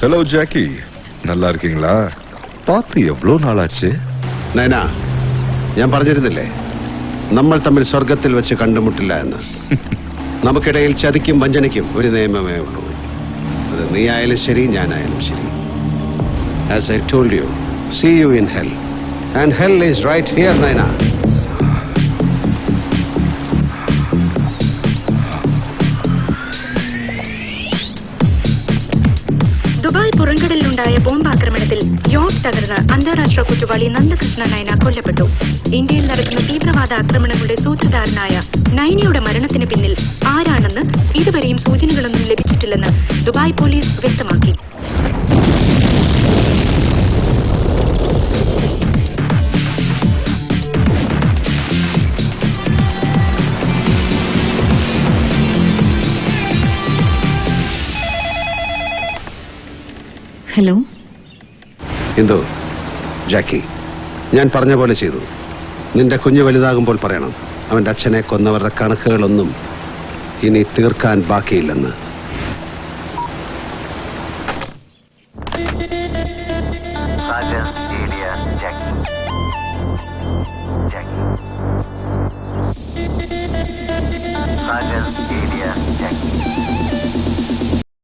Hello ജാക്കി, நல்லா இருக்கீங்களா? பார்த்து எவ்வளோ நாளாச்சு? നൈന, ഞാൻ പറഞ്ഞിരുന്നില്ലേ നമ്മൾ തമ്മിൽ സ്വർഗത്തിൽ വെച്ച് കണ്ടുമുട്ടില്ല എന്ന്. നമുക്കിടയിൽ ചതിക്കും വഞ്ചനയ്ക്കും ഒരു നിയമമേ ഉള്ളൂ. അത് നീ ആയാലും ശരി, ഞാനായാലും ശരി. As I told you, see you in hell. And hell is right here, Naina. Dubai പുറംകടലിലുണ്ടായ ബോംബാക്രമണത്തിൽ യോട്ട് തകർന്ന് അന്താരാഷ്ട്ര കുറ്റവാളി നന്ദകൃഷ്ണ നൈന കൊല്ലപ്പെട്ടു. ഇന്ത്യയിൽ നടക്കുന്ന തീവ്രവാദ ആക്രമണങ്ങളുടെ സൂത്രധാരനായ നൈനയുടെ മരണത്തിന് പിന്നിൽ ആരാണെന്ന് ഇതുവരെയും സൂചനകളൊന്നും ലഭിച്ചിട്ടില്ലെന്ന് ദുബായ് പോലീസ് വ്യക്തമാക്കി. ഹലോ എന്തോ ജാക്കി, ഞാൻ പറഞ്ഞ പോലെ ചെയ്തു. നിന്റെ കുഞ്ഞ് വലുതാകുമ്പോൾ പറയണം അവന്റെ അച്ഛനെ കൊന്നവരുടെ കണക്കുകളൊന്നും ഇനി തീർക്കാൻ ബാക്കിയില്ലെന്ന്.